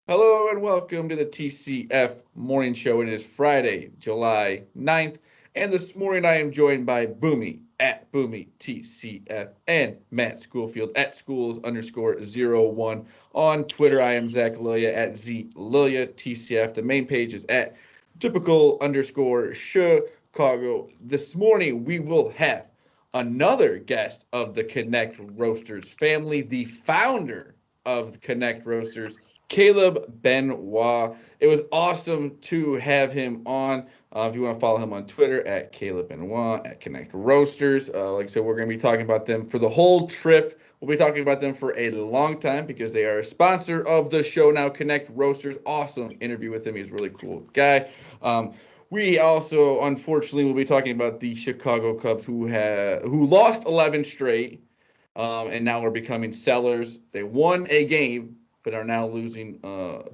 Hello and welcome to the TCF Morning Show. It is Friday, July 9th, and this morning I am joined by Boomy at Boomy TCF and Matt Schoolfield at schools_01. On Twitter, I am Zach Lilia at ZLilia TCF. The main page is at typical_Chicago. This morning we will have another guest of the Connect Roasters family, the founder of Connect Roasters, Caleb Benoit. It was awesome to have him on. If you want to follow him on Twitter at Caleb Benoit at Connect Roasters. Like I said, we're going to be talking about them for the whole trip. We'll be talking about them for a long time because they are a sponsor of the show now. Connect Roasters. Awesome interview with him. He's a really cool guy. We also, unfortunately, will be talking about the Chicago Cubs who lost 11 straight, and now are becoming sellers. They won a game, but are now losing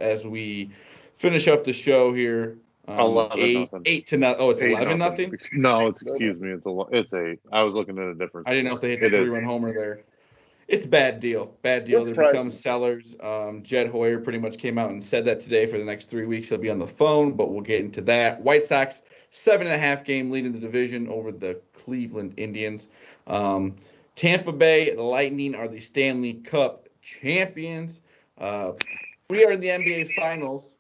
as we finish up the show here. 11 Eight nothing. eight to nothing. Oh, it's 8 11 nothing. nothing. No, excuse me. It's 8. I was looking at a different I didn't know if score. they hit the It is. three-run homer there. It's bad deal. Bad deal. What's They become frightening? sellers. Jed Hoyer pretty much came out and said that today for the next 3 weeks. He'll be on the phone, but we'll get into that. White Sox, 7.5 game lead in the division over the Cleveland Indians. Tampa Bay Lightning are the Stanley Cup champions. Uh, we are in the NBA Finals.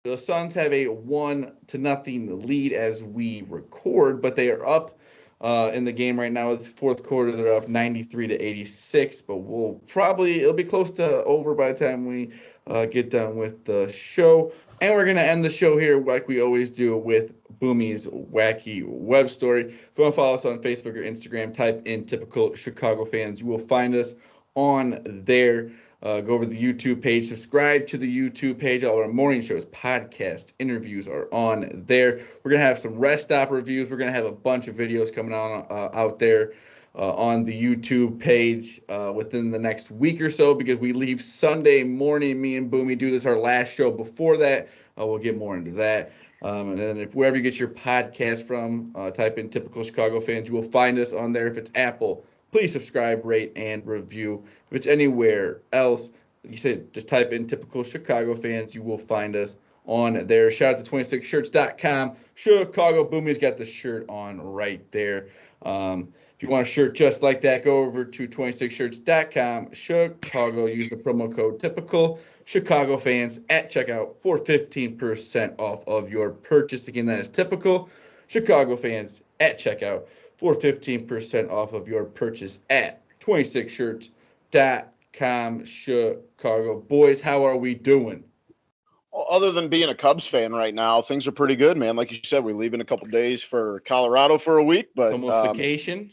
The Suns have a 1-0 lead as we record, but they are up in the game right now. It's fourth quarter. They're up 93-86, but it'll be close to over by the time we get done with the show. And we're going to end the show here like we always do with Boomy's Wacky Web Story. If you want to follow us on Facebook or Instagram, type in Typical Chicago Fans. You will find us on there. Go over to the YouTube page, subscribe to the YouTube page. All our morning shows, podcasts, interviews are on there. We're going to have some rest stop reviews. We're going to have a bunch of videos coming on out there on the YouTube page within the next week or so because we leave Sunday morning. Me and Boomy do this our last show before that. We'll get more into that. And then if wherever you get your podcast from, type in Typical Chicago Fans. You will find us on there. If it's Apple, please subscribe, rate, and review. If it's anywhere else, like you said, just type in Typical Chicago Fans. You will find us on there. Shout out to 26shirts.com. Chicago Boomy's got the shirt on right there. If you want a shirt just like that, go over to 26shirts.com. Chicago, use the promo code Typical Chicago Fans at checkout for 15% off of your purchase. Again, that is Typical Chicago Fans at checkout for 15% off of your purchase at 26shirts.com. Chicago. Boys, how are we doing? Well, other than being a Cubs fan right now, things are pretty good, man. Like you said, we leave in a couple days for Colorado for a week, It's but almost vacation.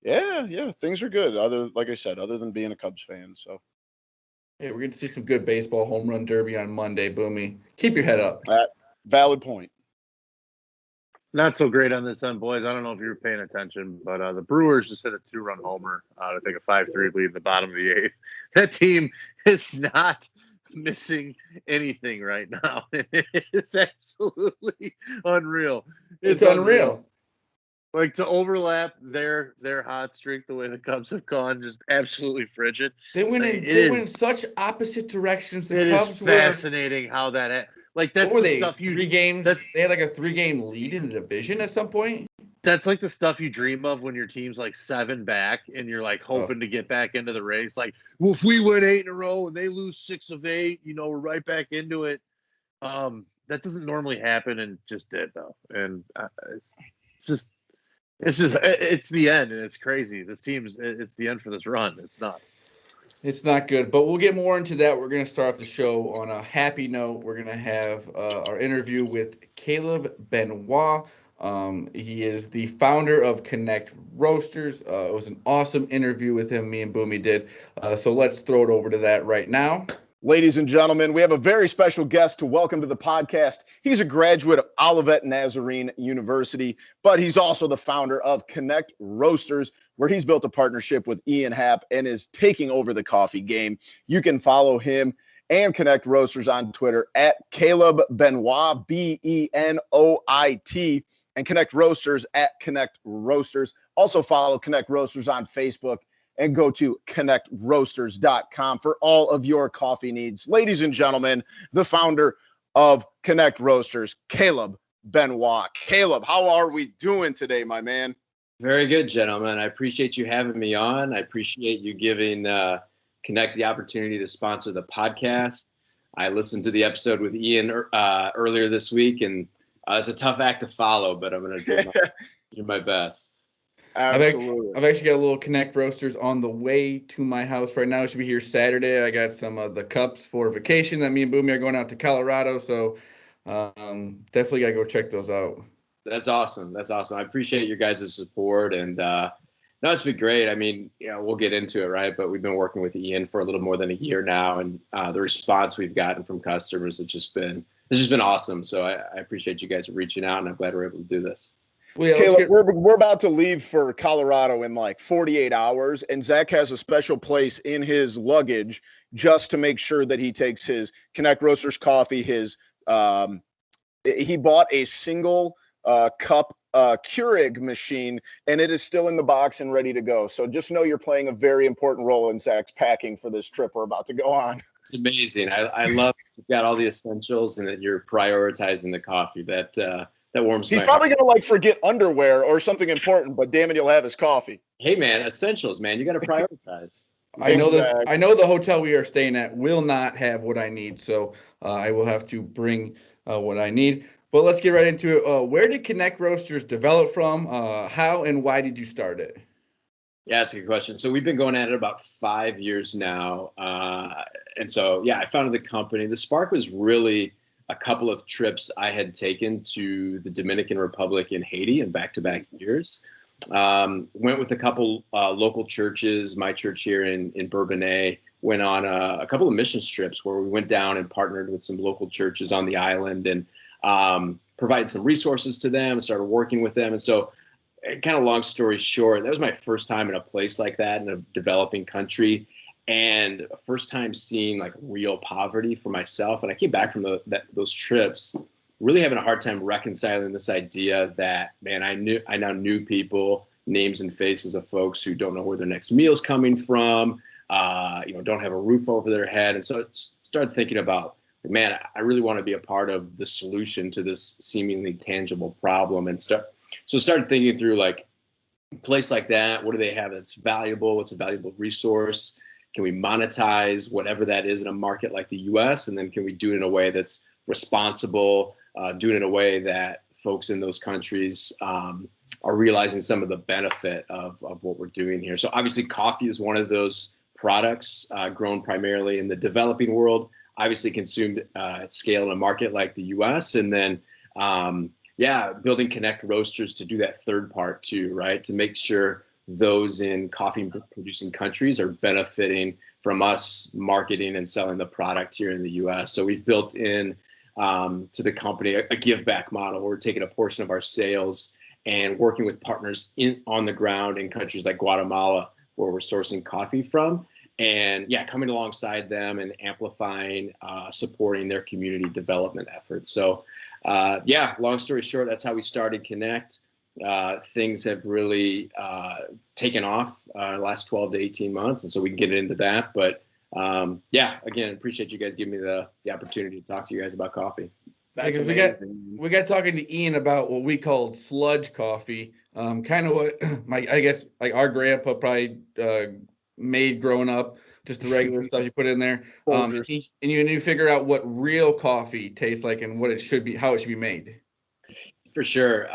yeah, things are good. Like I said, other than being a Cubs fan, so Hey, we're going to see some good baseball home run derby on Monday, Boomy. Keep your head up. that valid point. Not so great on this end, boys. I don't know if you were paying attention, but the Brewers just hit a 2-run homer to take a 5-3 lead in the bottom of the eighth. That team is not missing anything right now. It's absolutely unreal. It's unreal. Like to overlap their hot streak the way the Cubs have gone, just absolutely frigid. They went in such opposite directions. The It is Cubs were fascinating how that like what that's were the they? stuff you 3 games. that's They had like a 3 game lead in the division at some point. that's like the stuff you dream of when your team's like 7 back and you're like Oh, hoping to get back into the race. Like, well, if we win 8 in a row and they lose 6 of 8, we're right back into it. That doesn't normally happen, and just did though. And it's just it's the end, and it's crazy. This team's it's the end for this run. It's nuts. it's not good, but we'll get more into that. We're going to start off the show on a happy note. We're going to have our interview with Caleb Benoit. He is the founder of Connect Roasters. It was an awesome interview with him. Me and Boomy did. So let's throw it over to that right now. Ladies and gentlemen, we have a very special guest to welcome to the podcast. He's a graduate of Olivet Nazarene University, but he's also the founder of Connect Roasters, where he's built a partnership with Ian Happ and is taking over the coffee game. You can follow him and Connect Roasters on Twitter at Caleb Benoit, Benoit, and Connect Roasters at Connect Roasters. Also follow Connect Roasters on Facebook and go to connectroasters.com for all of your coffee needs. Ladies and gentlemen, the founder of Connect Roasters, Caleb Benoit. Caleb, how are we doing today, my man? Very good, gentlemen. I appreciate you having me on. I appreciate you giving Connect the opportunity to sponsor the podcast. I listened to the episode with Ian earlier this week, and it's a tough act to follow, but I'm going to do my best. Absolutely. I've actually got a little Connect Roasters on the way to my house right now. It should be here Saturday. I got some of the cups for vacation that me and Boomy are going out to Colorado, so definitely got to go check those out. That's awesome. That's awesome. I appreciate your guys' support, and no, it's been great. I mean, we'll get into it, right? But we've been working with Ian for a little more than a year now, and the response we've gotten from customers it's just been awesome. So I appreciate you guys reaching out, and I'm glad we're able to do this. Well, yeah, Caleb, we're about to leave for Colorado in like 48 hours, and Zach has a special place in his luggage just to make sure that he takes his Connect Roasters coffee. He bought a single cup Keurig machine, and it is still in the box and ready to go. So just know you're playing a very important role in Zach's packing for this trip we're about to go on. It's amazing. I love you've got all the essentials and that you're prioritizing the coffee. That warms He's my probably heart. going to like forget underwear or something important, but damn it, he'll have his coffee. Hey, man, essentials, man. You got to prioritize. I know the hotel we are staying at will not have what I need, so I will have to bring what I need. But let's get right into it. Where did Connect Roasters develop from? How and why did you start it? Yeah, that's a good question. So we've been going at it about 5 years now. And so, yeah, I founded the company. The spark was really a couple of trips I had taken to the Dominican Republic and Haiti in back-to-back years. Went with a couple local churches, my church here in Bourbonnais, went on a couple of mission trips where we went down and partnered with some local churches on the island and provided some resources to them and started working with them. And so kind of long story short, that was my first time in a place like that in a developing country and first time seeing like real poverty for myself. And I came back from those trips really having a hard time reconciling this idea that, man, I now knew people, names and faces of folks who don't know where their next meal's coming from, don't have a roof over their head. And so I started thinking about, man, I really want to be a part of the solution to this seemingly tangible problem. And started thinking through like a place like that. What do they have that's valuable? What's a valuable resource? Can we monetize whatever that is in a market like the US? And then can we do it in a way that's responsible, do it in a way that folks in those countries are realizing some of the benefit of what we're doing here. So obviously coffee is one of those products grown primarily in the developing world, obviously consumed at scale in a market like the US. And then, building Connect Roasters to do that third part too, right? To make sure those in coffee producing countries are benefiting from us marketing and selling the product here in the US. So we've built in to the company a give back model. We're taking a portion of our sales and working with partners on the ground in countries like Guatemala, where we're sourcing coffee from. And coming alongside them and amplifying, supporting their community development efforts. So long story short, that's how we started Connect. Things have really taken off the last 12 to 18 months. And so we can get into that. But again, appreciate you guys giving me the opportunity to talk to you guys about coffee. That's amazing. We got talking to Ian about what we called sludge coffee. Kind of what I guess like our grandpa probably made growing up, just the regular stuff you put in there. And you need to figure out what real coffee tastes like and what it should be, how it should be made. For sure.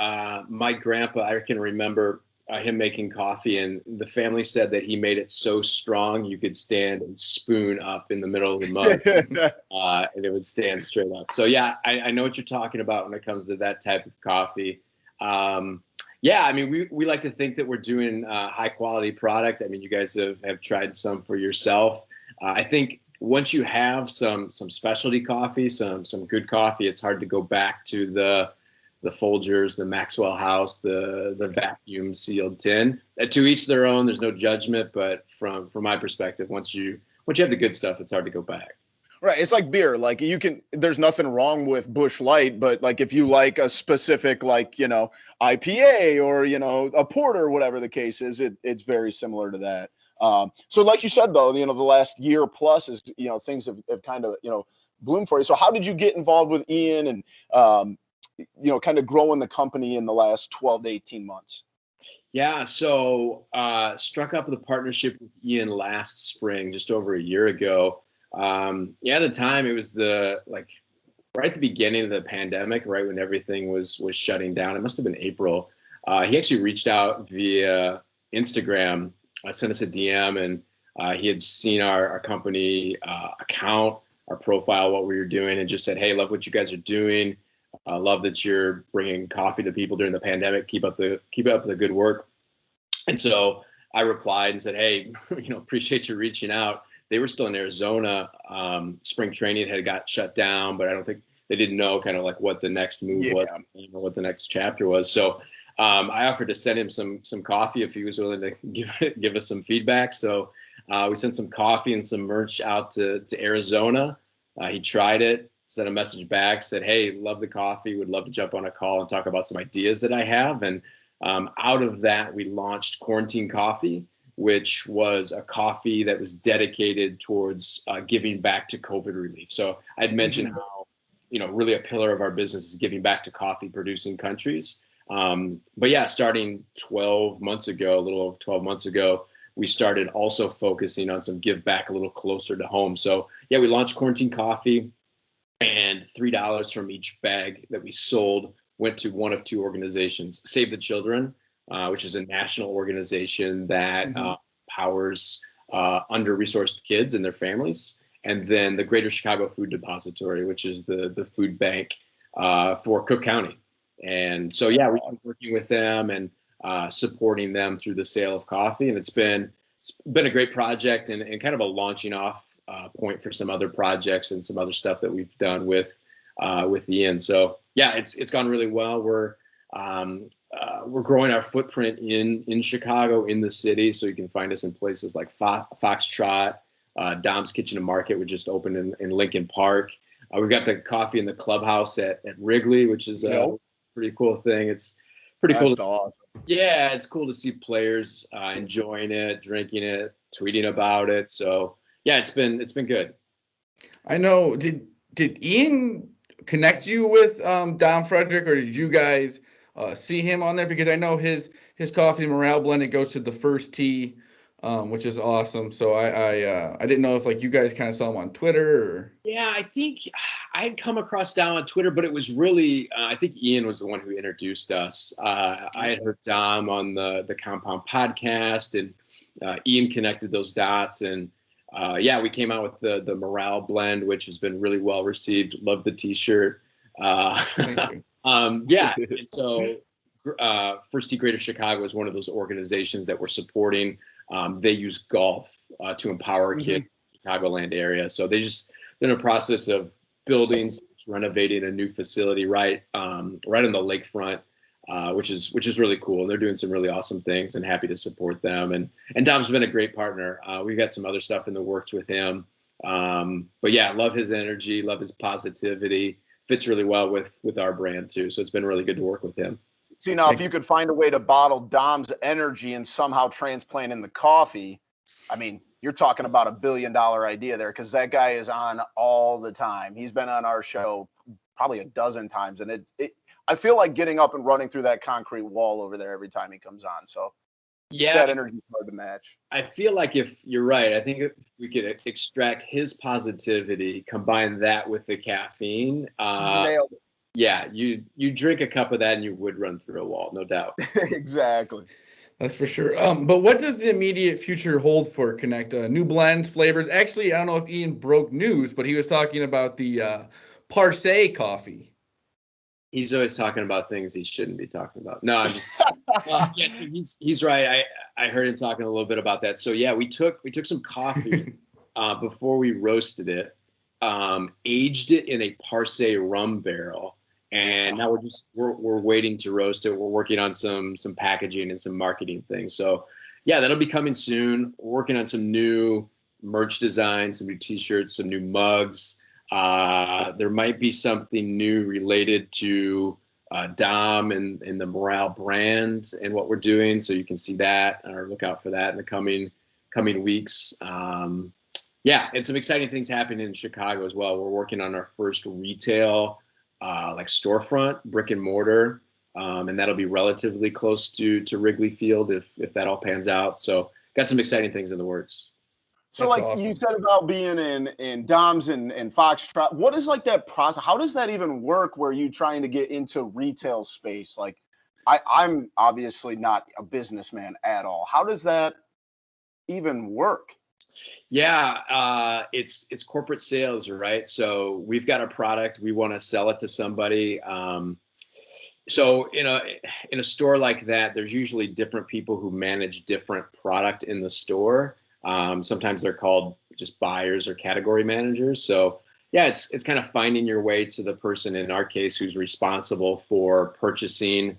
My grandpa, I can remember him making coffee, and the family said that he made it so strong you could stand and spoon up in the middle of the mud and it would stand straight up. So I know what you're talking about when it comes to that type of coffee. I mean, we like to think that we're doing high quality product. I mean, you guys have tried some for yourself. I think once you have some specialty coffee, some good coffee, it's hard to go back to the Folgers, the Maxwell House, the vacuum sealed tin. To each their own. There's no judgment, but from my perspective, once you have the good stuff, it's hard to go back. Right. It's like beer. Like there's nothing wrong with Busch Light, but like if you like a specific IPA or a porter, whatever the case is, it's very similar to that. So like you said, though, the last year plus is, things have kind of, bloomed for you. So how did you get involved with Ian and, kind of growing the company in the last 12 to 18 months? Yeah, so struck up the partnership with Ian last spring, just over a year ago. At the time it was right at the beginning of the pandemic, right when everything was shutting down. It must have been April. He actually reached out via Instagram, sent us a DM, and he had seen our company account, our profile, what we were doing, and just said, "Hey, love what you guys are doing. Love that you're bringing coffee to people during the pandemic. Keep up the good work." And so I replied and said, "Hey, appreciate you reaching out." They were still in Arizona. Spring training had got shut down, but I don't think they didn't know kind of like what the next move was, or what the next chapter was. So I offered to send him some coffee if he was willing to give us some feedback. So we sent some coffee and some merch out to Arizona. He tried it, sent a message back, said, "Hey, love the coffee. Would love to jump on a call and talk about some ideas that I have." And out of that, we launched Quarantine Coffee, which was a coffee that was dedicated towards giving back to COVID relief. So I'd mentioned how, really a pillar of our business is giving back to coffee producing countries. But yeah, starting 12 months ago, a little over 12 months ago, we started also focusing on some give back a little closer to home. So yeah, we launched Quarantine Coffee, and $3 from each bag that we sold went to one of two organizations: Save the Children, which is a national organization that powers under-resourced kids and their families, and then the Greater Chicago Food Depository, which is the food bank for Cook County. And so, yeah, we've been working with them and supporting them through the sale of coffee, and it's been a great project and kind of a launching off point for some other projects and some other stuff that we've done with Ian. So yeah, it's gone really well. We're growing our footprint in Chicago, in the city, so you can find us in places like Foxtrot, Dom's Kitchen and Market, which just opened in Lincoln Park. We've got the coffee in the clubhouse at Wrigley, which is a pretty cool thing. It's pretty cool. That's awesome. Yeah, it's cool to see players enjoying it, drinking it, tweeting about it. So yeah, it's been good. I know. Did Ian connect you with Dom Frederick, or did you guys see him on there? Because I know his coffee morale blend, it goes to the first tee, which is awesome. So I didn't know if like you guys kind of saw him on Twitter or. Yeah, I think I had come across Dom on Twitter, but it was really I think Ian was the one who introduced us. I had heard Dom on the Compound podcast, and Ian connected those dots, and yeah, we came out with the morale blend, which has been really well received. Love the T-shirt. Thank you. Yeah, and so First Tee Greater Chicago is one of those organizations that we're supporting. They use golf to empower kids in the Chicagoland area. So they're in a process of building, renovating a new facility right on the lakefront, which is really cool. They're doing some really awesome things, and happy to support them. And Dom's been a great partner. We've got some other stuff in the works with him. But yeah, love his energy, love his positivity. Fits really well with our brand too. So it's been really good to work with him. See, now if you could find a way to bottle Dom's energy and somehow transplant in the coffee, I mean, you're talking about $1 billion idea there, because that guy is on all the time. He's been on our show probably a dozen times, and I feel like getting up and running through that concrete wall over there every time he comes on. So yeah, that energy is hard to match. I feel like if you're right, I think if we could extract his positivity, combine that with the caffeine, Nailed it. yeah, you drink a cup of that and you would run through a wall, no doubt. Exactly. That's for sure. But what does the immediate future hold for Connect? New blends, flavors. Actually, I don't know if Ian broke news, but he was talking about the Parse coffee. He's always talking about things he shouldn't be talking about. No, I'm just yeah, he's right. I heard him talking a little bit about that. So yeah, we took some coffee before we roasted it, aged it in a Parse rum barrel, and now we're waiting to roast it. We're working on some packaging and some marketing things. So yeah, that'll be coming soon. We're working on some new merch designs, some new T-shirts, some new mugs. There might be something new related to Dom and the Morale brand and what we're doing. So you can see that or look out for that in the coming coming weeks. Yeah, and some exciting things happening in Chicago as well. We're working on our first retail like storefront, brick and mortar, and that'll be relatively close to Wrigley Field if that all pans out. So got some exciting things in the works. So, That's like awesome. you said about being in Doms and Foxtrot, what is like that process? How does that even work where you trying to get into retail space? Like, I'm obviously not a businessman at all. How does that even work? Yeah, it's corporate sales, right? So we've got a product, we want to sell it to somebody. So in a store like that, there's usually different people who manage different product in the store. Sometimes they're called just buyers or category managers. So yeah, it's kind of finding your way to the person in our case who's responsible for purchasing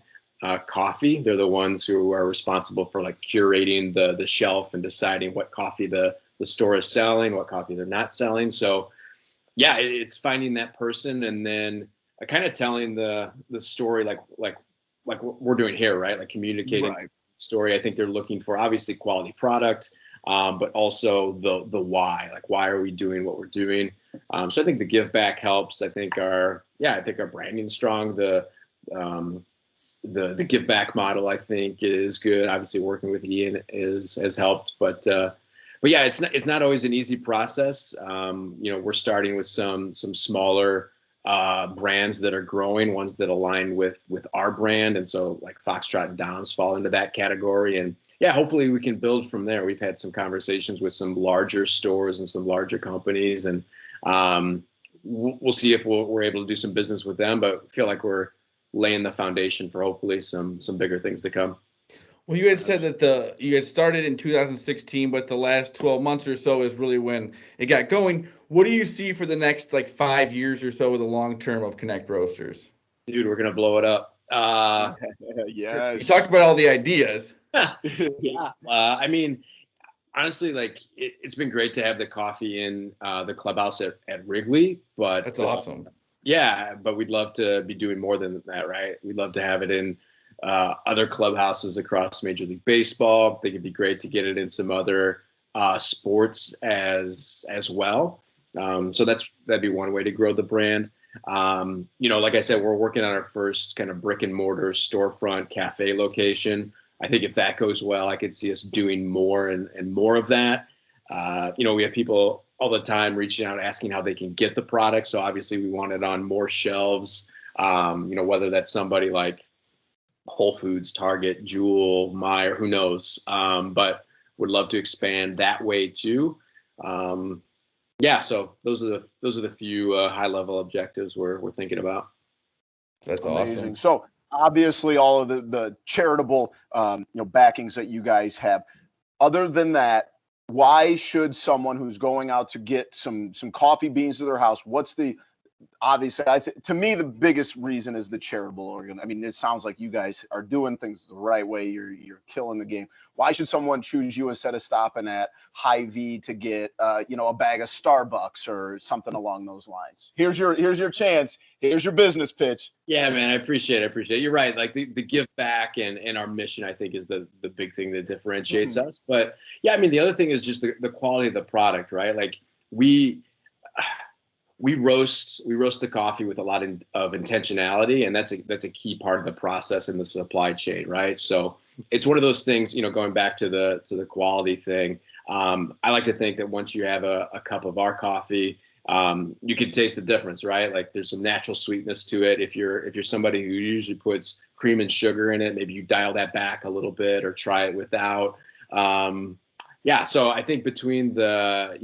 coffee. They're the ones who are responsible for like curating the shelf and deciding what coffee the store is selling, what coffee they're not selling. So yeah, it's finding that person and then kind of telling the story like what we're doing here, right? Like communicating Right. story. I think they're looking for obviously quality product, but also the why. Like why are we doing what we're doing? So I think the give back helps. I think our branding's strong. The give back model I think is good. Obviously working with Ian has helped, but yeah, it's not always an easy process. We're starting with some smaller brands that are growing, ones that align with our brand, and so like Foxtrot and Doms fall into that category. And yeah, hopefully we can build from there. We've had some conversations with some larger stores and some larger companies, and we'll see if we're able to do some business with them. But feel like we're laying the foundation for hopefully some bigger things to come. Well, you had said that you had started in 2016, but the last 12 months or so is really when it got going. What do you see for the next like 5 years or so with the long term of Connect Roasters? Dude, we're gonna blow it up. Yes. You talked about all the ideas. Yeah. I mean, honestly, like it's been great to have the coffee in the clubhouse at Wrigley, but That's awesome. Yeah, but we'd love to be doing more than that, right? We'd love to have it in other clubhouses across Major League Baseball. I think it'd be great to get it in some other sports as well. So that'd be one way to grow the brand. Like I said, we're working on our first kind of brick and mortar storefront cafe location. I think if that goes well, I could see us doing more and more of that. We have people all the time reaching out, asking how they can get the product. So obviously we want it on more shelves, whether that's somebody like Whole Foods, Target, Jewel, Meijer, who knows? But would love to expand that way too. Yeah, so those are the few high level objectives we're thinking about. That's Amazing. awesome. So obviously all of the charitable backings that you guys have. Other than that, why should someone who's going out to get some coffee beans to their house, what's the obviously, to me, the biggest reason is the charitable organ. I mean, it sounds like you guys are doing things the right way. You're killing the game. Why should someone choose you instead of stopping at Hy-Vee to get, a bag of Starbucks or something along those lines? Here's your chance. Here's your business pitch. Yeah, man, I appreciate it. You're right. Like the give back and our mission, I think, is the big thing that differentiates us. But yeah, I mean, the other thing is just the quality of the product, right? Like we roast the coffee with a lot of intentionality, and that's a key part of the process in the supply chain, right? So it's one of those things, going back to the quality thing. I like to think that once you have a cup of our coffee, you can taste the difference, right? Like there's some natural sweetness to it. If you're somebody who usually puts cream and sugar in it, maybe you dial that back a little bit or try it without. Yeah, so I think between the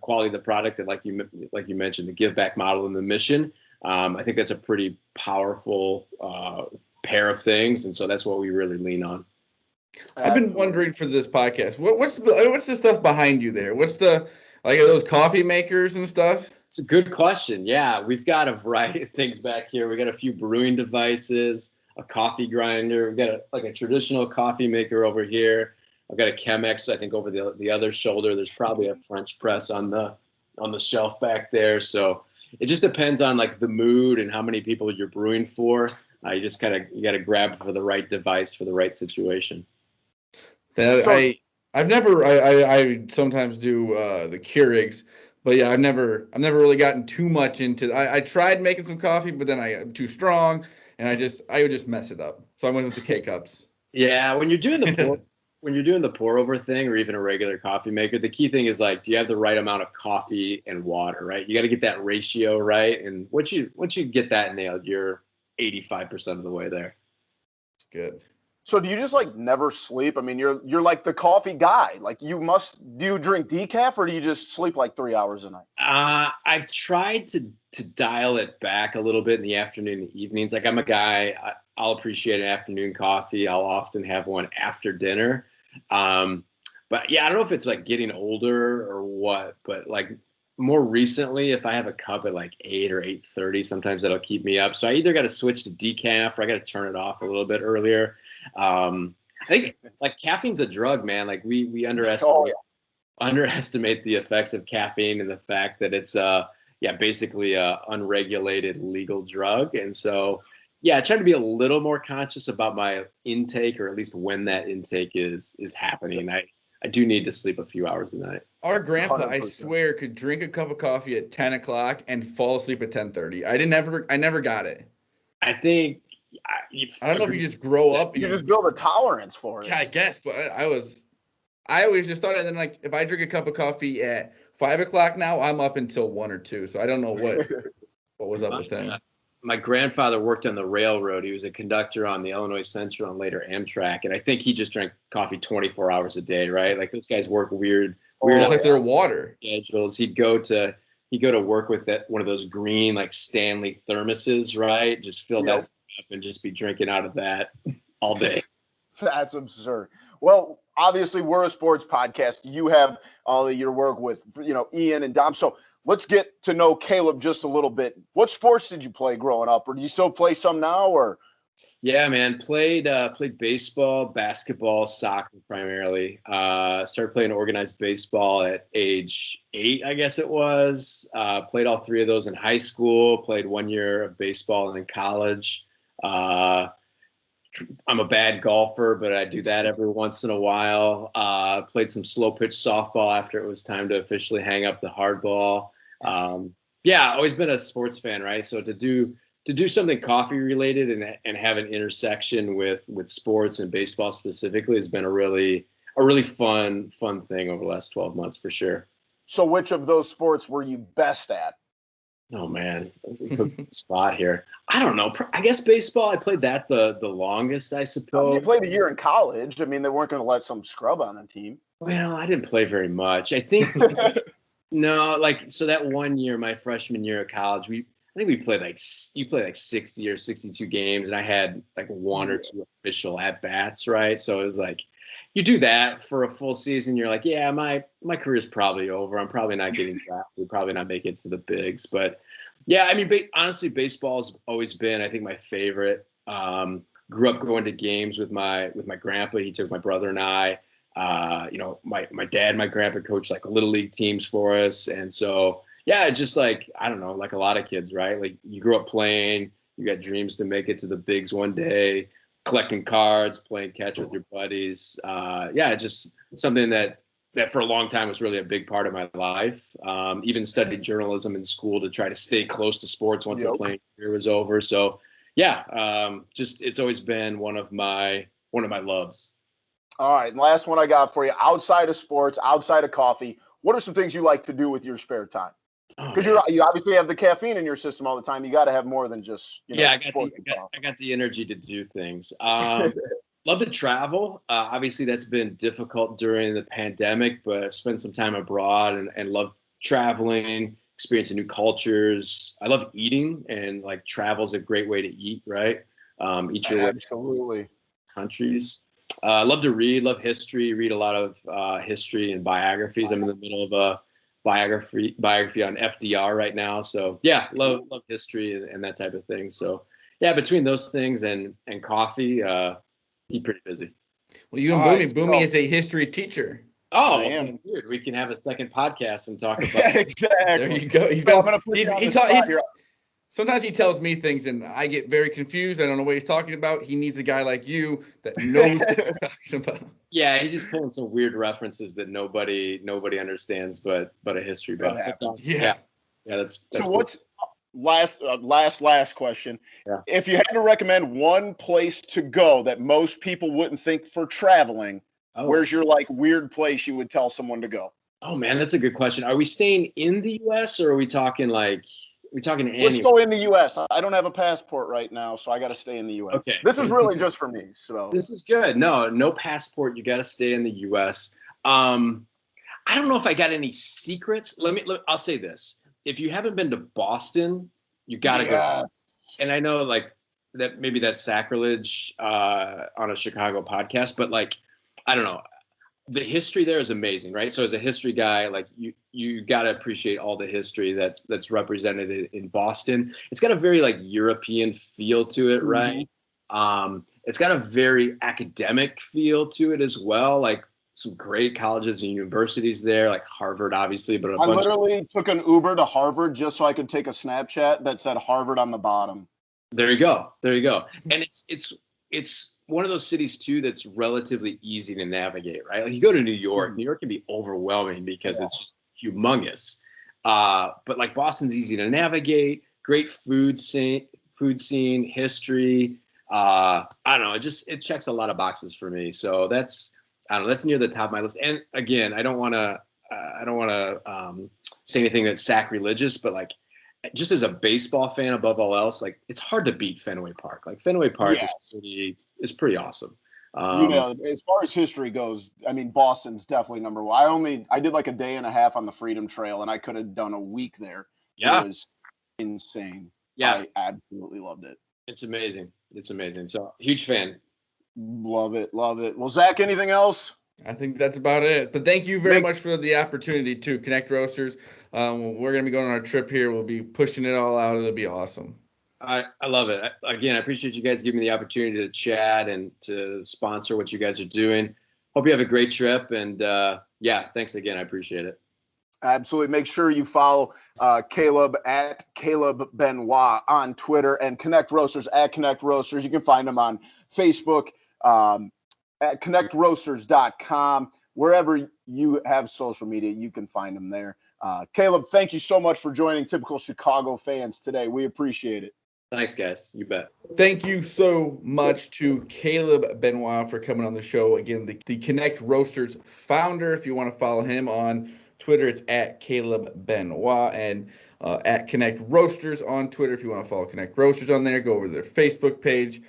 quality of the product and like you mentioned, the give back model and the mission, I think that's a pretty powerful pair of things, and so that's what we really lean on. I've been wondering for this podcast, what's the stuff behind you there? What's are those coffee makers and stuff? It's a good question. Yeah, we've got a variety of things back here. We got a few brewing devices, a coffee grinder. We've got a traditional coffee maker over here. I've got a Chemex, I think, over the other shoulder. There's probably a French press on the shelf back there. So it just depends on like the mood and how many people you're brewing for. You just you got to grab for the right device for the right situation. I've never. I sometimes do the Keurigs, but yeah, I've never really gotten too much into. I tried making some coffee, but then I'm too strong, and I would just mess it up. So I went with the K cups. Yeah, when you're doing the pour over thing, or even a regular coffee maker, the key thing is like, do you have the right amount of coffee and water, right? You got to get that ratio right, and once you get that nailed, you're 85% of the way there. Good. So do you just like never sleep? I mean, you're like the coffee guy. Like do you drink decaf or do you just sleep like 3 hours a night? I've tried to dial it back a little bit in the afternoon and evenings. Like I'm a guy, I'll appreciate an afternoon coffee. I'll often have one after dinner. But yeah, I don't know if it's like getting older or what, but like more recently, if I have a cup at like 8 or 8:30, sometimes that'll keep me up. So I either got to switch to decaf or I got to turn it off a little bit earlier. I think like caffeine's a drug, man. Like we underestimate the effects of caffeine and the fact that it's basically a unregulated legal drug. And so I try to be a little more conscious about my intake, or at least when that intake is happening. I do need to sleep a few hours a night. Our grandpa, I 100%. swear, could drink a cup of coffee at 10 o'clock and fall asleep at 10:30. I never got it. I think I don't know if you just grow up. You just build a tolerance for it. Yeah, I guess, but I always just thought, and then like if I drink a cup of coffee at 5 o'clock now, I'm up until 1 or 2. So I don't know what was up with him. My grandfather worked on the railroad. He was a conductor on the Illinois Central and later Amtrak. And I think he just drank coffee 24 hours a day, right? Like those guys work weird Like they're water. schedules. He'd go to work with one of those green like Stanley thermoses, right? Just fill that up and just be drinking out of that all day. That's absurd. Well, obviously, we're a sports podcast. You have all of your work with, Ian and Dom. So let's get to know Caleb just a little bit. What sports did you play growing up, or do you still play some now? Or Yeah, man. Played baseball, basketball, soccer primarily. Started playing organized baseball at age 8, I guess it was. Played all 3 of those in high school. Played 1 year of baseball in college. I'm a bad golfer, but I do that every once in a while. Played some slow pitch softball after it was time to officially hang up the hard ball. Always been a sports fan, right? So to do something coffee related and have an intersection with sports and baseball specifically has been a really fun thing over the last 12 months for sure. so which of those sports were you best at? Oh man, put spot here. I don't know. I guess baseball. I played that the longest, I suppose. You played a year in college. I mean, they weren't going to let some scrub on a team. Well, I didn't play very much. I think no, so that 1 year, my freshman year of college, I think we played you played like 60 or 62 games, and I had like 1 or 2 official at bats, right? So it was like you do that for a full season, you're like, yeah, my career's probably over. I'm probably not getting drafted, probably not making it to the bigs. But yeah, I mean, honestly, baseball's always been, I think, my favorite. Grew up going to games with my grandpa. He took my brother and I. My dad and my grandpa coached like little league teams for us, and so yeah, just like I don't know, like a lot of kids, right? Like you grew up playing, you got dreams to make it to the bigs one day. Collecting cards, playing catch with your buddies. Just something that for a long time was really a big part of my life. Even studied journalism in school to try to stay close to sports once the playing career was over. So it's always been one of my loves. All right, and last one I got for you. Outside of sports, outside of coffee, what are some things you like to do with your spare time? Because you obviously have the caffeine in your system all the time. You got to have more than just I got the energy to do things. Love to travel. Obviously, that's been difficult during the pandemic, but I've spent some time abroad and love traveling, experiencing new cultures. I love eating, and like travel is a great way to eat, right? Eat your way Absolutely. Countries. Love to read, love history, read a lot of history and biographies. I'm in the middle of a biography on FDR right now. So yeah, love history and that type of thing. So yeah, between those things and coffee, keep pretty busy. Well, you and Boomy is a history teacher. Oh, weird. We can have a second podcast and talk about exactly. There you go. I'm going to put you on the spot here. Sometimes he tells me things and I get very confused. I don't know what he's talking about. He needs a guy like you that knows what he's talking about. Yeah, he's just pulling some weird references that nobody understands, but a history buff. That That's happens. awesome. Yeah. Yeah, that's So cool. what's last question? Yeah. If you had to recommend one place to go that most people wouldn't think for traveling, where's your like weird place you would tell someone to go? Oh man, that's a good question. Are we staying in the US or are we talking Let's anywhere? go in the U.S. I don't have a passport right now, so I got to stay in the U.S. Okay. This is really just for me. So This is good. No passport. You got to stay in the US. I don't know if I got any secrets. I'll say this. If you haven't been to Boston, you got to go. And I know like that maybe that's sacrilege on a Chicago podcast, but like, I don't know. The history there is amazing, right? So as a history guy, like you got to appreciate all the history that's represented in Boston. It's got a very like European feel to it, right? It's got a very academic feel to it as well. Like some great colleges and universities there, like Harvard, obviously, but I literally took an Uber to Harvard just so I could take a Snapchat that said Harvard on the bottom. There you go. And it's one of those cities too that's relatively easy to navigate, right? Like you go to New York. New York can be overwhelming because it's just humongous. But like Boston's easy to navigate. Great food scene, history. I don't know. It checks a lot of boxes for me. So that's near the top of my list. And again, I don't want to say anything that's sacrilegious, but like just as a baseball fan above all else, like it's hard to beat Fenway Park. Like Fenway Park is pretty awesome. As far as history goes, I mean, Boston's definitely number one. I did like a day and a half on the Freedom Trail, and I could have done a week there. Yeah. It was insane. Yeah. I absolutely loved it. It's amazing. So huge fan. Love it. Well, Zach, anything else? I think that's about it. But thank you very much for the opportunity to Connect Roasters. We're going to be going on our trip here. We'll be pushing it all out. It'll be awesome. I love it. Again, I appreciate you guys giving me the opportunity to chat and to sponsor what you guys are doing. Hope you have a great trip. And thanks again. I appreciate it. Absolutely. Make sure you follow Caleb at Caleb Benoit on Twitter and Connect Roasters at Connect Roasters. You can find them on Facebook at connectroasters.com. Wherever you have social media, you can find them there. Caleb, thank you so much for joining Typical Chicago Fans today. We appreciate it. Thanks, guys. You bet. Thank you so much to Caleb Benoit for coming on the show. Again, the Connect Roasters founder. If you want to follow him on Twitter, it's at Caleb Benoit, and at Connect Roasters on Twitter. If you want to follow Connect Roasters on there, go over to their Facebook page.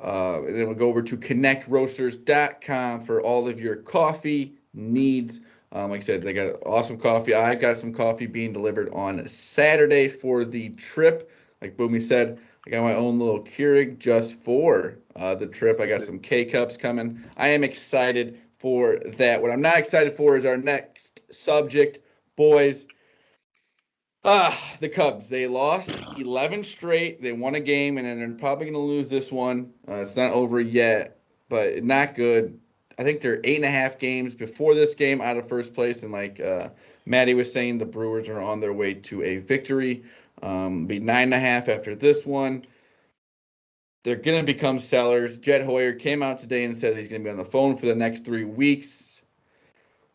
And then we'll go over to connectroasters.com for all of your coffee needs. Like I said, they got awesome coffee. I got some coffee being delivered on Saturday for the trip. Like Boomy said, I got my own little Keurig just for the trip. I got some K-Cups coming. I am excited for that. What I'm not excited for is our next subject, boys. The Cubs. They lost 11 straight. They won a game, and then they're probably going to lose this one. It's not over yet, but not good. I think they're 8.5 games before this game out of first place, and like Maddie was saying, the Brewers are on their way to a victory. Be 9.5 after this one. They're going to become sellers. Jed Hoyer came out today and said he's going to be on the phone for the next 3 weeks.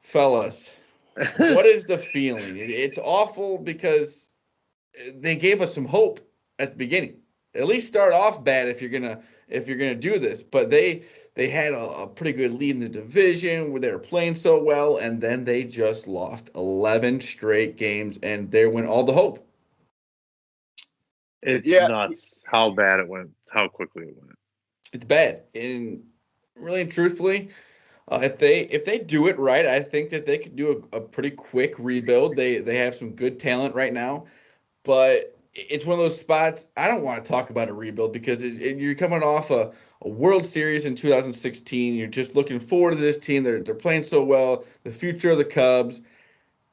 Fellas, what is the feeling? It's awful because they gave us some hope at the beginning. At least start off bad if you're gonna do this. But they had a pretty good lead in the division where they were playing so well, and then they just lost 11 straight games, and there went all the hope. It's nuts how bad it went, how quickly it went. It's bad, and really and truthfully, if they do it right, I think that they could do a pretty quick rebuild. They have some good talent right now, but it's one of those spots I don't want to talk about a rebuild because you're coming off a World Series in 2016. You're just looking forward to this team. They're playing so well, the future of the Cubs,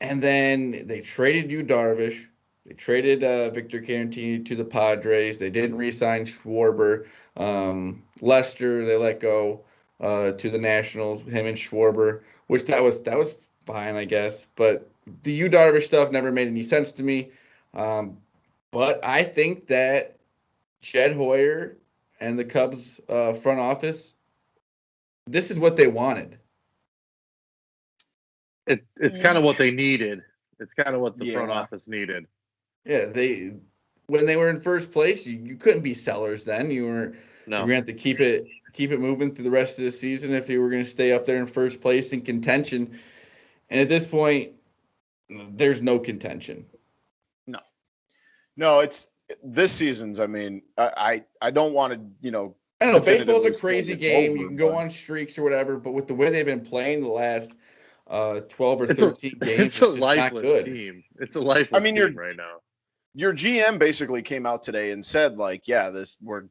and then they traded Yu Darvish. They traded Victor Caratini to the Padres. They didn't re-sign Schwarber. Lester, they let go to the Nationals, him and Schwarber, which that was fine, I guess. But the Yu Darvish stuff never made any sense to me. But I think that Jed Hoyer and the Cubs front office, this is what they wanted. It's kind of what they needed. It's kind of what the front Yeah. office needed. Yeah, when they were in first place, you couldn't be sellers then. You were No, going to have to keep it moving through the rest of the season if you were going to stay up there in first place in contention. And at this point, there's no contention. No, it's this season's. I mean, I don't want to, I don't know. Baseball's a definitively say crazy it's game. over, You can go but- on streaks or whatever, but with the way they've been playing the last 12 or it's 13 games, it's a it's just not lifeless good. team. It's a lifeless mean, team right now. Your GM basically came out today and said, like, yeah, we're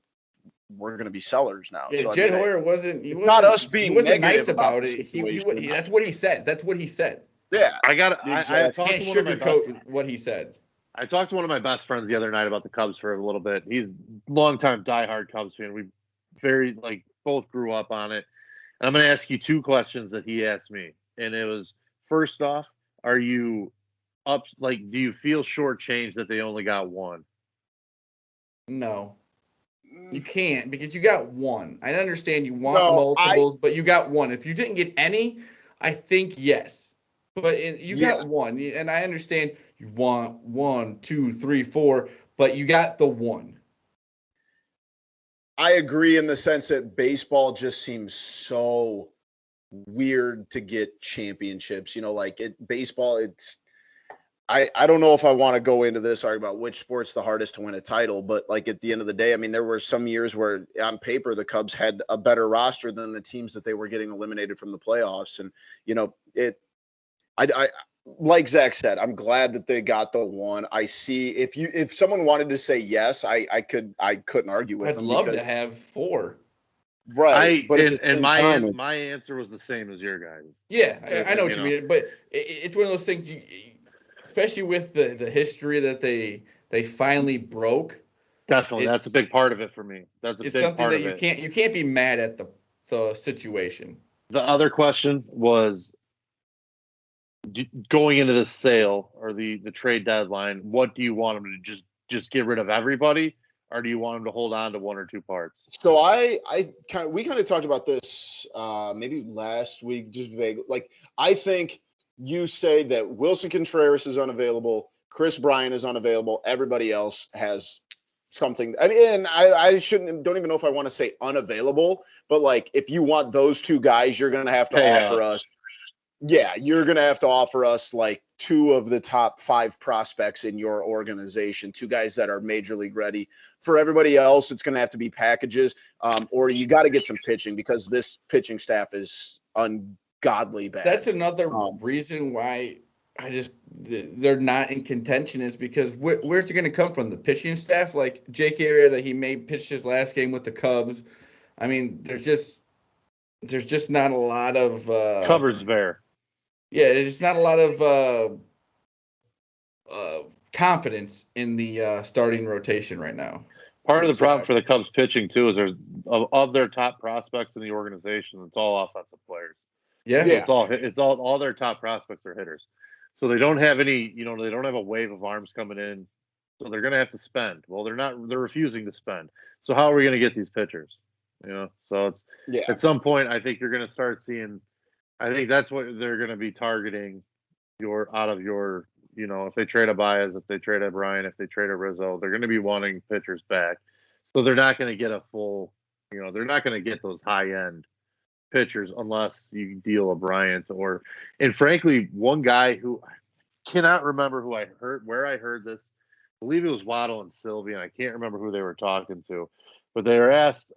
going to be sellers now. Yeah, So Jed I mean, Hoyer wasn't. He it's wasn't, not us he being wasn't negative nice about the it. situation. That's what he said. That's what he said. Yeah, I exactly. talked Can't to one of my best. sugarcoat what he said. I talked to one of my best friends the other night about the Cubs for a little bit. He's a longtime diehard Cubs fan. We both grew up on it. And I'm going to ask you two questions that he asked me. And it was, first off, are you up? Like, do you feel shortchanged that they only got one? No, you can't because you got one. I understand you want No, multiples, but you got one. If you didn't get any, I think yes. But you got one, and I understand you want 1, 2, 3, 4, but you got the one. I agree in the sense that baseball just seems so weird to get championships. Baseball, I don't know if I want to go into this argument about which sport's the hardest to win a title, but like at the end of the day, I mean, there were some years where on paper the Cubs had a better roster than the teams that they were getting eliminated from the playoffs. And, I like Zach said, I'm glad that they got the one. I see if someone wanted to say yes, I couldn't argue with I'd them. love because, to have 4. right. But at the same time, my answer was the same as your guys. Yeah, I know what you mean, but it's one of those things, especially with the history that they finally broke. Definitely, that's a big part of it for me. That's a It's big something part that of it. you can't be mad at the situation. The other question was going into the sale or the trade deadline. What do you want them to just get rid of everybody, or do you want them to hold on to one or two parts? so we kind of talked about this maybe last week, just vague. Like, I think you say that Wilson Contreras is unavailable, Chris Bryant is unavailable, everybody else has something. I mean, and I don't even know if I want to say unavailable, but like if you want those two guys, you're going to have to offer us. Yeah, you're going to have to offer us like 2 of the top 5 prospects in your organization, 2 guys that are major league ready. For everybody else, it's going to have to be packages, or you got to get some pitching because this pitching staff is ungodly bad. That's another reason why they're not in contention is because where's it going to come from? The pitching staff, like Jake Arrieta, he may pitch his last game with the Cubs. I mean, there's just not a lot of Covers bear. Yeah, there's not a lot of confidence in the starting rotation right now. Part of the problem for the Cubs pitching too is there's of their top prospects in the organization, it's all offensive players. Yeah, So it's all their top prospects are hitters. So they don't have any, they don't have a wave of arms coming in. So they're going to have to spend. Well, they're refusing to spend. So how are we going to get these pitchers? So it's at some point I think you're going to start seeing. I think that's what they're going to be targeting. If they trade a Baez, if they trade a Bryant, if they trade a Rizzo, they're going to be wanting pitchers back. So they're not going to get a full, they're not going to get those high end pitchers unless you deal a Bryant and frankly, one guy who I cannot remember where I heard this. I believe it was Waddle and Sylvie, and I can't remember who they were talking to, but they were asked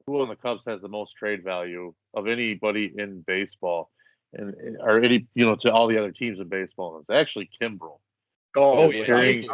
who on the Cubs has the most trade value of anybody in baseball, or any to all the other teams in baseball. And it's actually Kimbrel. Carrying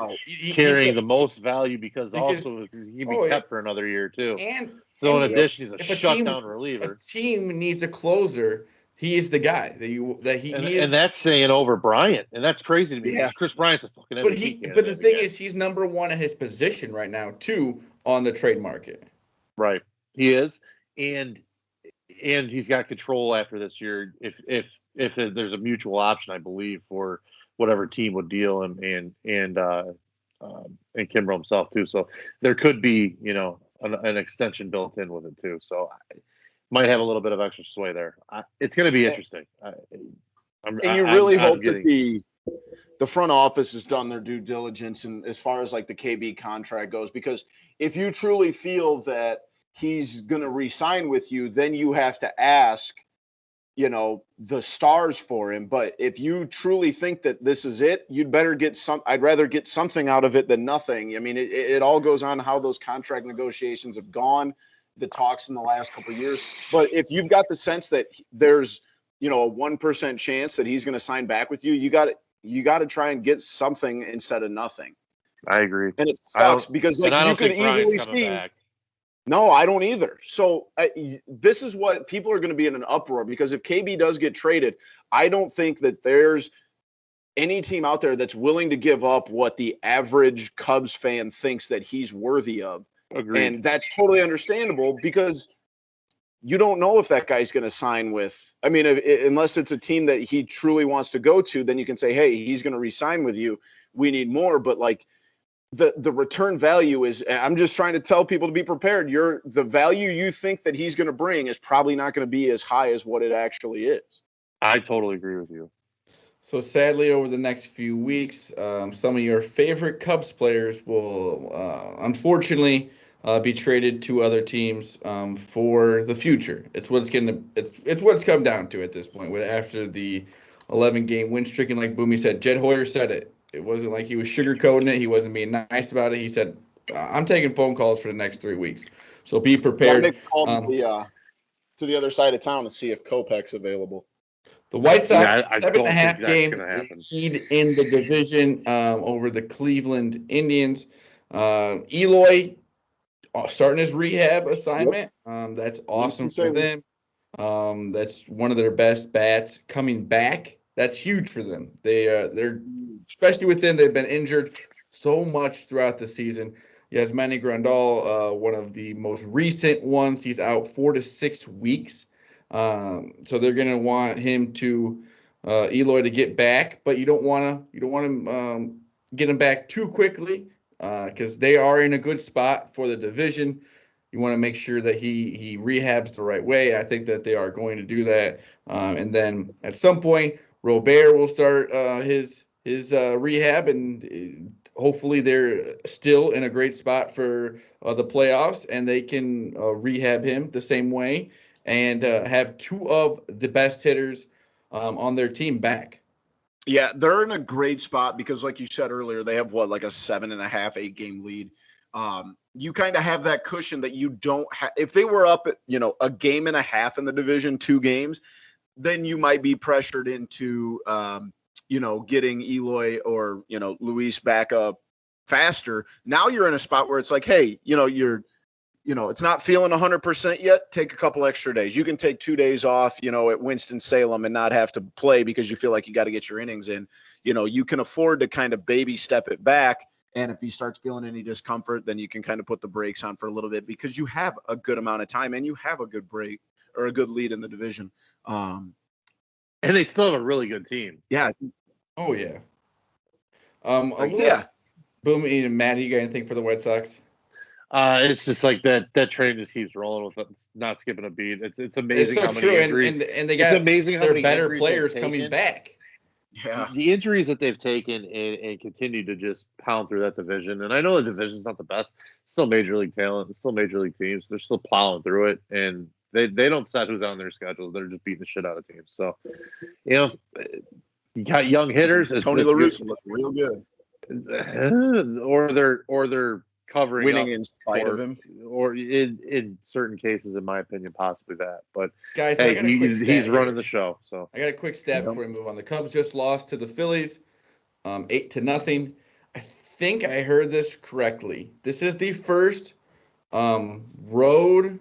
the most value because also he can be kept for another year too. And so in addition, he's a shutdown reliever. A team needs a closer. He is the guy that he is. And that's saying over Bryant, and that's crazy to me. Yeah. Chris Bryant's a fucking MVP. But the thing is, he's number 1 in his position right now too on the trade market. Right, he is, and he's got control after this year. If there's a mutual option, I believe, for whatever team would deal him and and Kimbrel himself too. So there could be, an extension built in with it too. So I might have a little bit of extra sway there. It's going to be interesting. And you really hope that the front office has done their due diligence, and as far as like the KB contract goes, because if you truly feel that he's going to re-sign with you, then you have to ask, the stars for him. But if you truly think that this is it, you'd better get I'd rather get something out of it than nothing. I mean, it all goes on how those contract negotiations have gone, the talks in the last couple of years. But if you've got the sense that there's, a 1% chance that he's going to sign back with you, you got to try and get something instead of nothing. I agree. And it sucks because you could easily see. Back. No, I don't either. So this is what people are going to be in an uproar, because if KB does get traded, I don't think that there's any team out there that's willing to give up what the average Cubs fan thinks that he's worthy of. Agreed. And that's totally understandable, because you don't know if that guy's going to sign with, unless it's a team that he truly wants to go to, then you can say, hey, he's going to re-sign with you. We need more. But like, the return value is, I'm just trying to tell people to be prepared. The value you think that he's going to bring is probably not going to be as high as what it actually is. I totally agree with you. So sadly, over the next few weeks, some of your favorite Cubs players will unfortunately be traded to other teams for the future. It's what it's come down to at this point. After the 11-game win streak, and like Boomy said, Jed Hoyer said it. It wasn't like he was sugarcoating it. He wasn't being nice about it. He said, I'm taking phone calls for the next 3 weeks. So be prepared. Make a call to the other side of town to see if Kopech's available. The White Sox, I 7.5 game lead in the division over the Cleveland Indians. Eloy starting his rehab assignment. Yep. That's awesome for them. That's one of their best bats coming back. That's huge for them. They're especially with them. They've been injured so much throughout the season. Yasmani Grandal, one of the most recent ones, he's out 4 to 6 weeks. So they're going to want him to Eloy to get back, but you don't want to get him back too quickly because they are in a good spot for the division. You want to make sure that he rehabs the right way. I think that they are going to do that, and then at some point, Robert will start his rehab, and hopefully they're still in a great spot for the playoffs, and they can rehab him the same way and have 2 of the best hitters on their team back. Yeah, they're in a great spot because, like you said earlier, they have like a 7.5, 8-game lead. You kind of have that cushion that you don't have. If they were up at, a game and a half in the division, 2 games, then you might be pressured into, getting Eloy or, Luis back up faster. Now you're in a spot where it's like, hey, it's not feeling 100% yet. Take a couple extra days. You can take 2 days off, at Winston-Salem and not have to play because you feel like you got to get your innings in. You can afford to kind of baby step it back. And if he starts feeling any discomfort, then you can kind of put the brakes on for a little bit because you have a good amount of time and you have a good break or a good lead in the division. And they still have a really good team. Yeah. Oh, yeah. Boom, and Matt, you got anything for the White Sox? It's just like that train just keeps rolling with it, not skipping a beat. It's amazing how many injuries. And they got it's amazing how many better players coming back. Yeah. The injuries that they've taken and continue to just pound through that division. And I know the division's not the best. It's still major league talent. It's still major league teams. They're still plowing through it. And they don't set who's on their schedule. They're just beating the shit out of teams. So, you got young hitters. Tony La Russa looked real good. Or they're covering winning up in spite of him, or in certain cases, in my opinion, possibly that. But guys, hey, he's running the show. So I got a quick stat before we move on. The Cubs just lost to the Phillies, 8-0. I think I heard this correctly. This is the first road,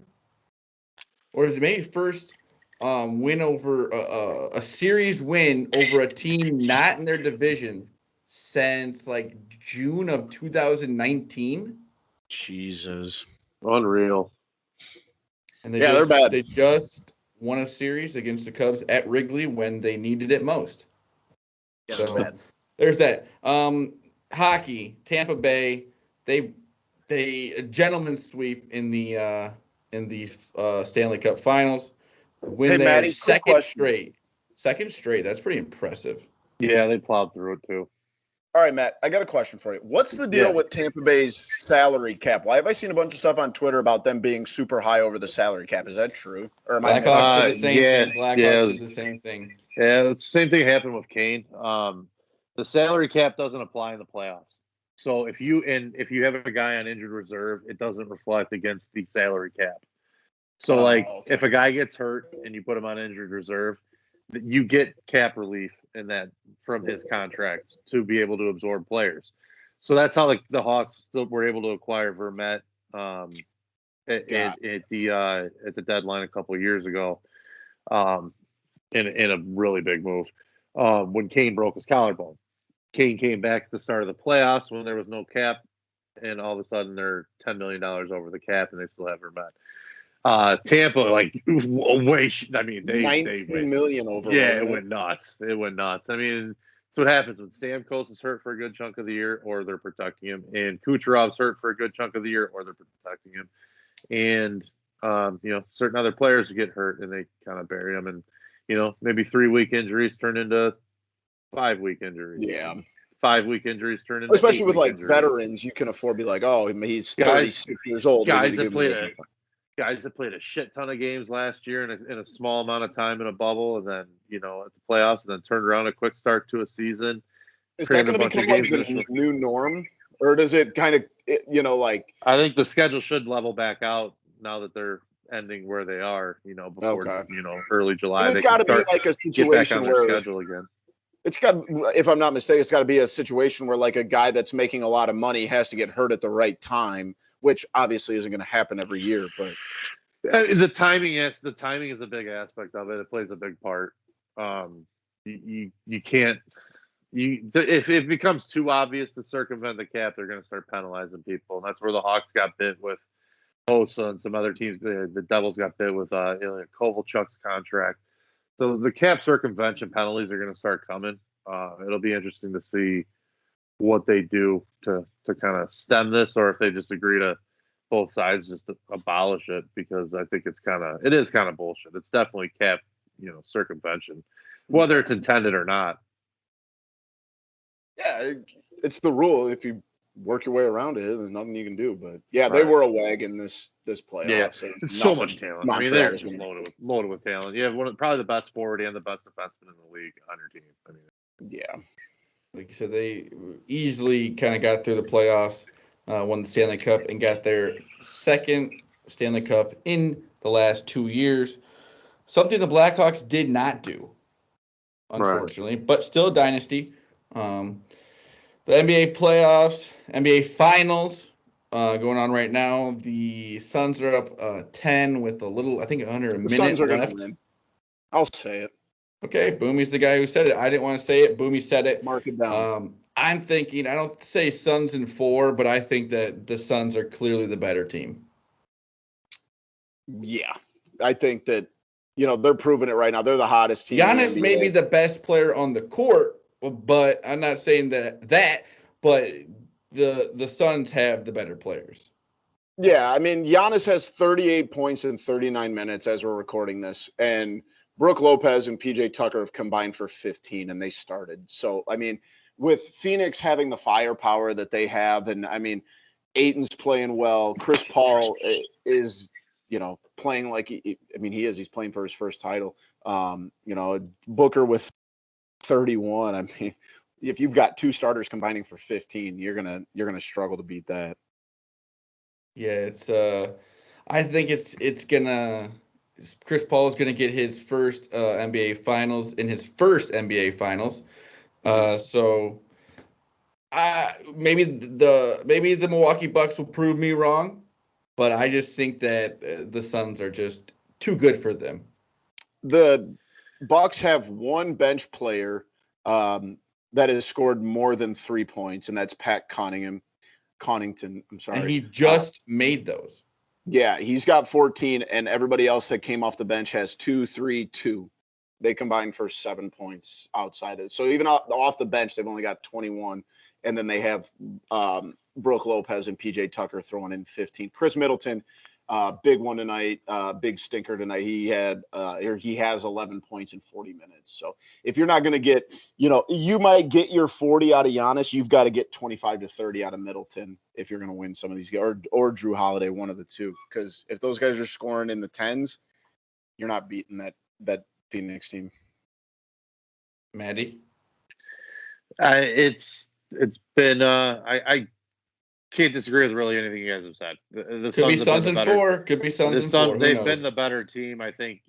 or is it maybe first win over a series win over a team not in their division since like June of 2019. Jesus. Unreal. And they they're bad. They just won a series against the Cubs at Wrigley when they needed it most. Yeah, so there's that. Hockey, Tampa Bay they a gentleman's sweep in the Stanley Cup Finals. Win Hey, their Matty, quick question. Second straight. That's pretty impressive. Yeah, they plowed through it too. All right, Matt, I got a question for you. What's the deal Yeah. with Tampa Bay's salary cap? Why have I seen a bunch of stuff on Twitter about them being super high over the salary cap? Is that true? Or am I missing Blackhawks something? did the same thing. Blackhawks did the same thing. Yeah, the same thing happened with Kane. The salary cap doesn't apply in the playoffs. So if you have a guy on injured reserve, it doesn't reflect against the salary cap. So Okay. if a guy gets hurt and you put him on injured reserve, you get cap relief in that from his contracts to be able to absorb players. So that's how the Hawks still were able to acquire Vermette at the deadline a couple of years ago, in a really big move. When Kane broke his collarbone, Kane came back at the start of the playoffs when there was no cap, and all of a sudden they're $10 million over the cap, and they still have Vermette. Tampa, way. I mean, they 19 went million over. Yeah, wasn't it went nuts. It went nuts. I mean, that's what happens when Stamkos is hurt for a good chunk of the year, or they're protecting him, and Kucherov's hurt for a good chunk of the year, or they're protecting him, and certain other players get hurt and they kind of bury them, and maybe 3-week injuries turn into 5-week injuries. Yeah. 5-week injuries turn into Especially with 8-week injuries. veterans, you can afford to be like, oh, he's 36 years old. Guys that played a shit ton of games last year in a small amount of time in a bubble, and then at the playoffs, and then turned around a quick start to a season. Is that going to become the new norm, or does it kind of I think the schedule should level back out now that they're ending where they are. Before early July. And it's got to be like a situation where schedule again. It's got, if I'm not mistaken, it's got to be a situation where a guy that's making a lot of money has to get hurt at the right time, which obviously isn't going to happen every year. But the timing is a big aspect of it. It plays a big part. You can't. If it becomes too obvious to circumvent the cap, they're going to start penalizing people, and that's where the Hawks got bit with Osa and some other teams. The Devils got bit with Ilya Kovalchuk's contract. So the cap circumvention penalties are going to start coming. It'll be interesting to see what they do to kind of stem this, or if they just agree to both sides just to abolish it, because I think it is kind of bullshit. It's definitely cap, circumvention, whether it's intended or not. Yeah, it's the rule. If you work your way around it, there's nothing you can do. But yeah, they were a wagon this playoff. Yeah, so it's so much talent. I mean, they're just loaded with talent. You have probably the best forward and the best defenseman in the league on your team. I mean, yeah, like you said, they easily kind of got through the playoffs, won the Stanley Cup, and got their second Stanley Cup in the last 2 years. Something the Blackhawks did not do, unfortunately, but still a dynasty. The NBA playoffs, NBA Finals going on right now. The Suns are up 10 with under a minute Suns are left. Gonna win. I'll say it. Okay, Boomy's the guy who said it. I didn't want to say it. Boomy said it. Mark it down. I'm thinking, I don't say Suns in 4, but I think that the Suns are clearly the better team. Yeah, I think that, they're proving it right now. They're the hottest team. Giannis may be the best player on the court, but I'm not saying but the Suns have the better players. Yeah, I mean, Giannis has 38 points in 39 minutes as we're recording this, and Brook Lopez and PJ Tucker have combined for 15, and they started. So, I mean, with Phoenix having the firepower that they have, and I mean, Ayton's playing well. Chris Paul is, playing like he is. He's playing for his first title. Booker with 31. I mean, if you've got two starters combining for 15, you're gonna struggle to beat that. Yeah, it's I think it's gonna Chris Paul is gonna get his first NBA Finals in his first NBA Finals. So maybe the Milwaukee Bucks will prove me wrong, but I just think that the Suns are just too good for them. The Bucks have one bench player that has scored more than 3 points, and that's Pat Connaughton. I'm sorry. And he just made those. Yeah, he's got 14, and everybody else that came off the bench has 2, 3, 2. They combined for 7 points outside it. So even off the bench, they've only got 21. And then they have Brooke Lopez and PJ Tucker throwing in 15. Chris Middleton, big one tonight, big stinker tonight. He has 11 points in 40 minutes. So if you're not going to get, you might get your 40 out of Giannis. You've got to get 25 to 30 out of Middleton if you're going to win some of these guys, or Drew Holiday, one of the two. Because if those guys are scoring in the 10s, you're not beating that Phoenix team. Maddie? It's been I can't disagree with really anything you guys have said. The Could be Suns have Suns been the and better. 4. Could be Suns The and Suns, 4. Who they've knows? been the better team. I think.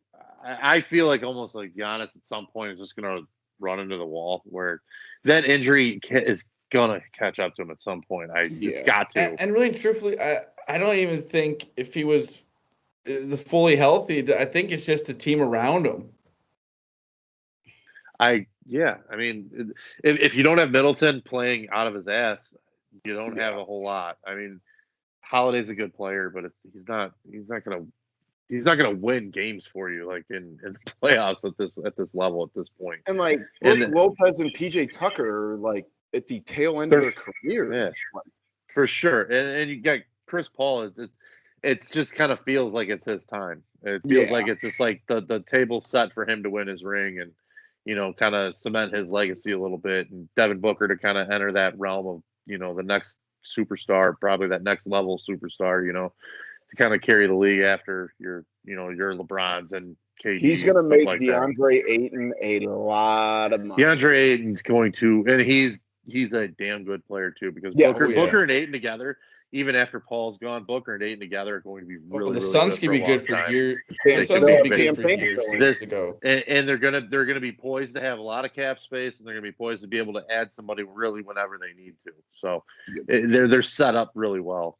I feel like almost like Giannis at some point is just going to run into the wall where that injury is going to catch up to him at some point. It's got to. And really, truthfully, I don't even think if he was the fully healthy, I think it's just the team around him. I mean, if you don't have Middleton playing out of his ass, you don't have a whole lot. I mean, Holiday's a good player, but he's not gonna win games for you like in the playoffs at this level at this point. And like Lopez and PJ Tucker are like at the tail end of their career. Yeah, for sure. And you got Chris Paul. It just kind of feels like it's his time. It feels like it's just like the table's set for him to win his ring and kind of cement his legacy a little bit, and Devin Booker to kind of enter that realm of the next superstar, probably that next level superstar. To kind of carry the league after your LeBrons and KD. He's going to make like DeAndre Ayton a lot of money. DeAndre Ayton's going to, and he's a damn good player too, because Booker and Ayton together, even after Paul's gone, Booker and Ayton together are going to be really. The Suns can be good for years. The Suns can be good for years to go. And they're gonna be poised to have a lot of cap space, and they're gonna be poised to be able to add somebody really whenever they need to. So they're set up really well.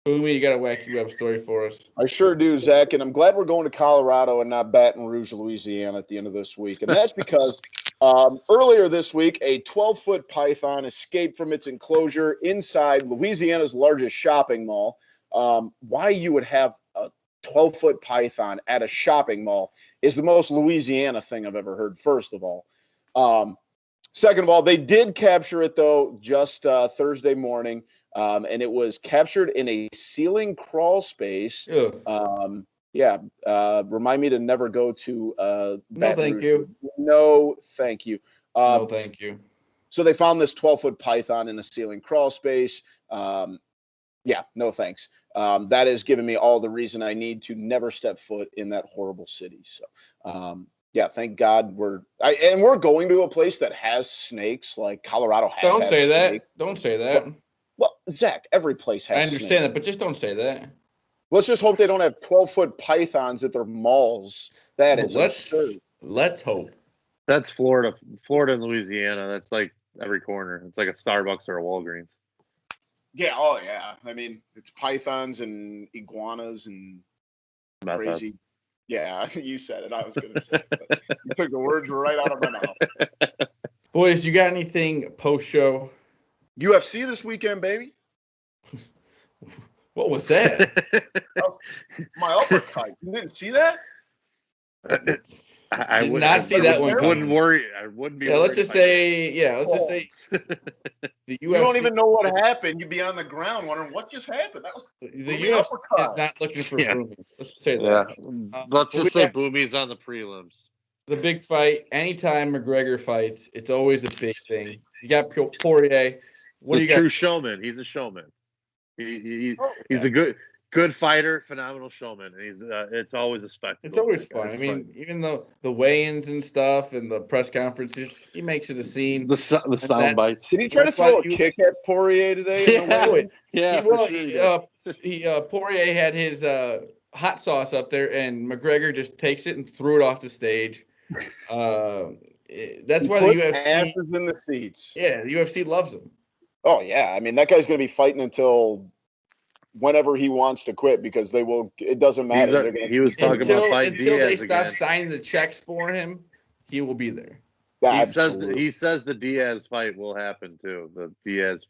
Boomy, you got a wacky web story for us? I sure do, Zach, and I'm glad we're going to Colorado and not Baton Rouge, Louisiana at the end of this week. And that's because earlier this week, a 12-foot python escaped from its enclosure inside Louisiana's largest shopping mall. Why you would have a 12-foot python at a shopping mall is the most Louisiana thing I've ever heard, first of all. Second of all, they did capture it, though, just Thursday morning. And it was captured in a ceiling crawl space. Remind me to never go to No, thank you. No, thank you. No, thank you. So they found this 12-foot python in a ceiling crawl space. No thanks. That has given me all the reason I need to never step foot in that horrible city. So, thank God we're going to a place that has snakes, like Colorado has. Don't say that. Don't say that. Well, Zach, every place has. I understand that, but just don't say that. Let's just hope they don't have 12-foot pythons at their malls. That is absurd. Let's hope. That's Florida and Louisiana. That's like every corner. It's like a Starbucks or a Walgreens. Yeah. Oh, yeah. I mean, it's pythons and iguanas and crazy. Yeah, you said it. I was going to say it. But you took the words right out of my mouth. Boys, you got anything post-show? UFC this weekend, baby. What was that? My uppercut. You didn't see that? I did not see that one. Wouldn't worry. I wouldn't be. Yeah, let's just say. The UFC. You don't even know what happened. You'd be on the ground wondering what just happened. That was the UFC is not looking for Boomy. Let's say that. Let's just say Boomy's on the prelims. The big fight. Anytime McGregor fights, it's always a big thing. You got Poirier. What do you got? True showman. He's a showman. He's a good fighter, phenomenal showman. And it's always a spectacle. It's always fun. I mean, even though the weigh-ins and stuff and the press conferences, he makes it a scene. The sound bites. Did he try to throw a kick at Poirier today? Yeah. Poirier had his hot sauce up there, and McGregor just takes it and threw it off the stage. That's why the UFC asses in the seats. Yeah, the UFC loves him. Oh yeah, I mean that guy's going to be fighting until whenever he wants to quit because they will. It doesn't matter. He was talking about fighting until Diaz they stop again. signing the checks for him. He will be there. He says the Diaz fight will happen too. The Diaz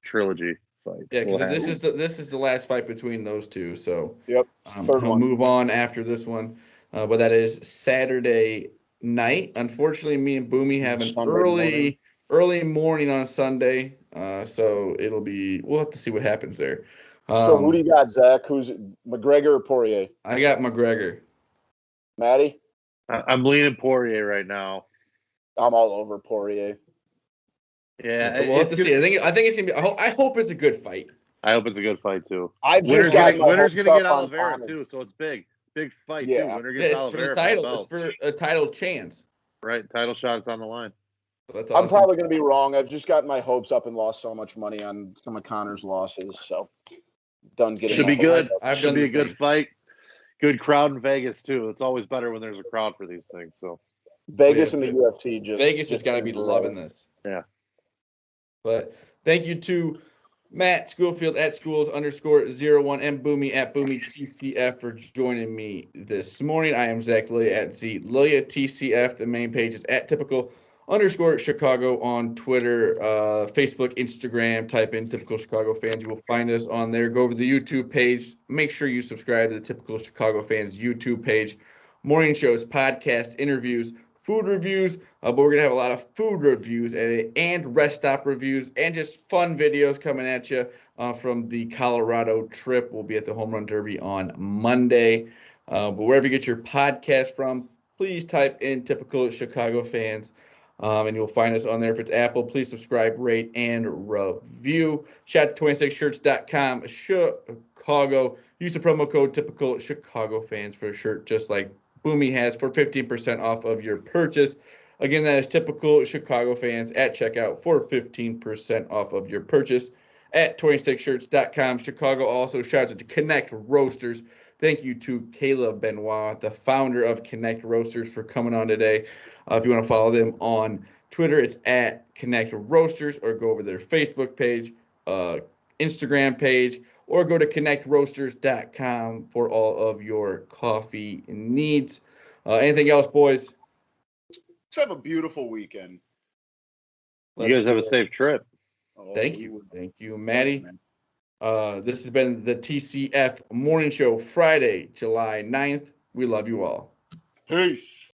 trilogy fight. Yeah, because this is the last fight between those two. So yep, he'll move on after this one. but that is Saturday night. Unfortunately, me and Boomy have an Sunday early morning on Sunday, so we'll have to see what happens there. So who do you got, Zach? Who's McGregor or Poirier? I got McGregor. Maddie? I'm leaning Poirier right now. I'm all over Poirier. Yeah, We'll have to see. I think it's gonna be. I hope it's a good fight. I hope it's a gonna fight too. I've Winner's just got gonna get on Oliveira Conor. too, so it's big fight Yeah. too. Winner Yeah, gets it's for the Oliveira title. belt. It's for a title chance. Right, title shot's on the line. So that's awesome. I'm probably going to be wrong. I've just gotten my hopes up and lost so much money on some of Conor's losses. So done getting. Should be good. I've Should done be the a good same. fight. Good crowd in Vegas too. It's always better when there's a crowd for these things. So Vegas and the UFC Vegas has got to be loving this. Yeah. But thank you to Matt Schoolfield at schools_01 and Boomy at Boomy TCF for joining me this morning. I am Zach Lilia at Z Lilia TCF. The main page is at typical_Chicago on Twitter, Facebook, Instagram. Type in Typical Chicago Fans. You will find us on there. Go over to the YouTube page. Make sure you subscribe to the Typical Chicago Fans YouTube page. Morning shows, podcasts, interviews, food reviews, but we're going to have a lot of food reviews and rest stop reviews and just fun videos coming at you from the Colorado trip. We'll be at the Home Run Derby on Monday. But wherever you get your podcast from, please type in Typical Chicago Fans, and you'll find us on there. If it's Apple, please subscribe, rate, and review. Shout to 26shirts.com, Chicago. Use the promo code Typical Chicago Fans for a shirt just like Boomy has for 15% off of your purchase. Again, that is Typical Chicago Fans at checkout for 15% off of your purchase at 26shirts.com. Chicago also shouts out to Connect Roasters. Thank you to Caleb Benoit, the founder of Connect Roasters, for coming on today. If you want to follow them on Twitter, it's at Connect Roasters, or go over their Facebook page, Instagram page, or go to connectroasters.com for all of your coffee needs. Anything else, boys? Let's have a beautiful weekend. You guys have a safe trip. Oh, Thank you, Maddie. This has been the TCF Morning Show, Friday, July 9th. We love you all. Peace.